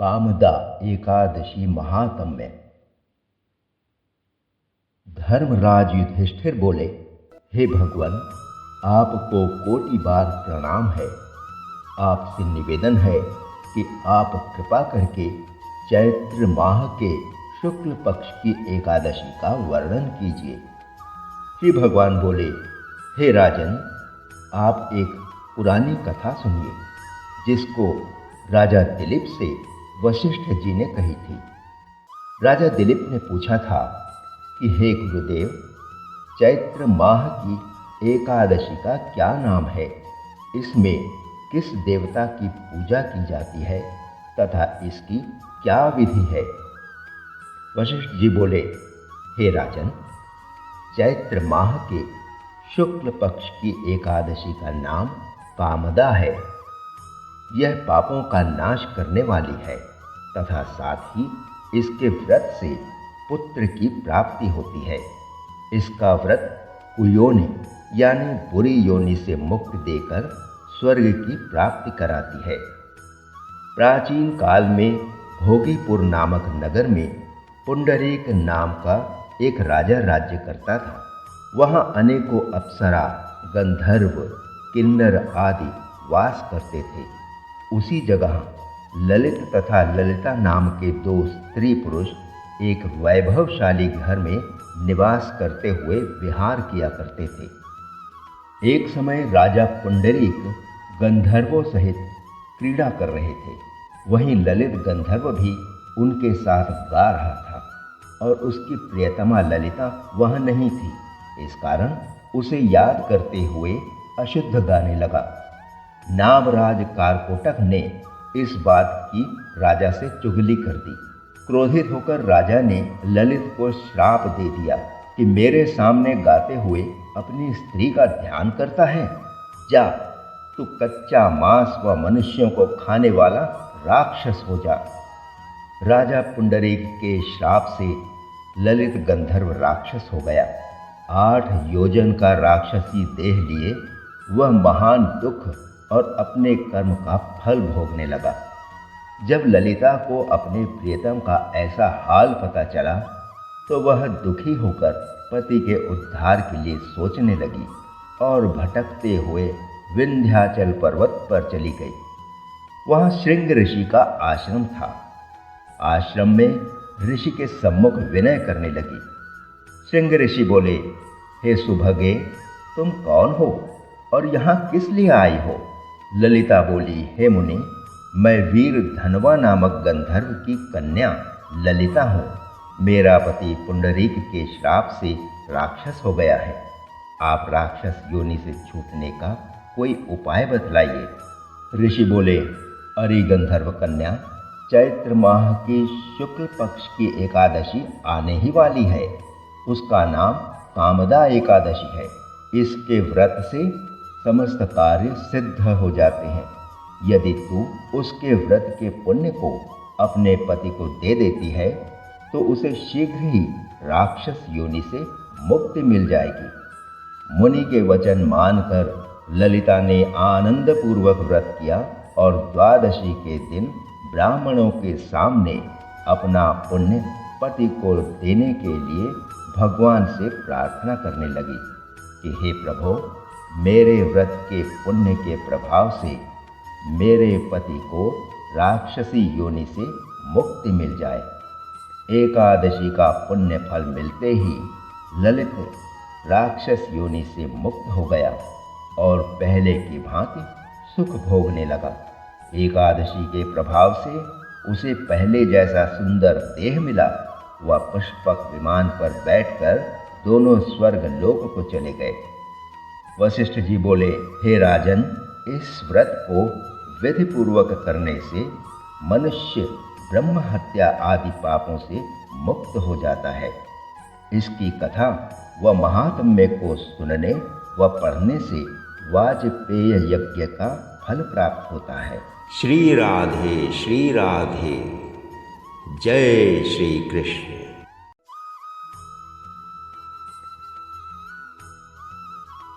कामदा एकादशी महात्म्य। धर्मराज युधिष्ठिर बोले, हे भगवान, आपको कोटि बार प्रणाम है। आपसे निवेदन है कि आप कृपा करके चैत्र माह के शुक्ल पक्ष की एकादशी का वर्णन कीजिए। श्री भगवान बोले, हे राजन, आप एक पुरानी कथा सुनिए जिसको राजा दिलीप से वशिष्ठ जी ने कही थी। राजा दिलीप ने पूछा था कि हे गुरुदेव, चैत्र माह की एकादशी का क्या नाम है? इसमें किस देवता की पूजा की जाती है तथा इसकी क्या विधि है? वशिष्ठ जी बोले, हे राजन, चैत्र माह के शुक्ल पक्ष की एकादशी का नाम कामदा है। यह पापों का नाश करने वाली है तथा साथ ही इसके व्रत से पुत्र की प्राप्ति होती है। इसका व्रत कुयोनि यानी बुरी योनि से मुक्ति देकर स्वर्ग की प्राप्ति कराती है। प्राचीन काल में भोगीपुर नामक नगर में पुंडरीक नाम का एक राजा राज्य करता था। वहाँ अनेकों अप्सरा, गंधर्व, किन्नर आदि वास करते थे। उसी जगह ललित तथा ललिता नाम के दो स्त्री पुरुष एक वैभवशाली घर में निवास करते हुए विहार किया करते थे। एक समय राजा पुंडरीक गंधर्वों सहित क्रीड़ा कर रहे थे। वहीं ललित गंधर्व भी उनके साथ गा रहा था और उसकी प्रियतमा ललिता वह नहीं थी। इस कारण उसे याद करते हुए अशुद्ध गाने लगा। नामराज कारकोटक ने इस बात की राजा से चुगली कर दी। क्रोधित होकर राजा ने ललित को श्राप दे दिया कि मेरे सामने गाते हुए अपनी स्त्री का ध्यान करता है। जा, तू कच्चा मांस व मनुष्यों को खाने वाला राक्षस हो जा। राजा पुंडरीक के श्राप से ललित गंधर्व राक्षस हो गया। 8 योजन का राक्षसी देह लिए वह महान दुख और अपने कर्म का फल भोगने लगा। जब ललिता को अपने प्रियतम का ऐसा हाल पता चला तो वह दुखी होकर पति के उद्धार के लिए सोचने लगी और भटकते हुए विंध्याचल पर्वत पर चली गई। वहाँ श्रृंग ऋषि का आश्रम था। आश्रम में ऋषि के सम्मुख विनय करने लगी। श्रृंग ऋषि बोले, हे सुभगे, तुम कौन हो और यहाँ किस लिए आई हो? ललिता बोली, हे मुनि, मैं वीर धनवा नामक गंधर्व की कन्या ललिता हूँ। मेरा पति पुंडरीक के श्राप से राक्षस हो गया है। आप राक्षस योनि से छूटने का कोई उपाय बतलाइए। ऋषि बोले, अरे गंधर्व कन्या, चैत्र माह की शुक्ल पक्ष की एकादशी आने ही वाली है। उसका नाम कामदा एकादशी है। इसके व्रत से समस्त कार्य सिद्ध हो जाते हैं। यदि तू उसके व्रत के पुण्य को अपने पति को दे देती है तो उसे शीघ्र ही राक्षस योनि से मुक्ति मिल जाएगी। मुनि के वचन मानकर ललिता ने आनंद पूर्वक व्रत किया और द्वादशी के दिन ब्राह्मणों के सामने अपना पुण्य पति को देने के लिए भगवान से प्रार्थना करने लगी कि हे प्रभु, मेरे व्रत के पुण्य के प्रभाव से मेरे पति को राक्षसी योनि से मुक्ति मिल जाए। एकादशी का पुण्य फल मिलते ही ललित राक्षस योनि से मुक्त हो गया और पहले की भांति सुख भोगने लगा। एकादशी के प्रभाव से उसे पहले जैसा सुंदर देह मिला। वह पुष्पक विमान पर बैठकर दोनों स्वर्ग लोक को चले गए। वशिष्ठ जी बोले, हे राजन, इस व्रत को विधि पूर्वक करने से मनुष्य ब्रह्म हत्या आदि पापों से मुक्त हो जाता है। इसकी कथा व महात्म्य को सुनने व पढ़ने से वाजपेय यज्ञ का फल प्राप्त होता है। श्री राधे, जय श्री कृष्ण।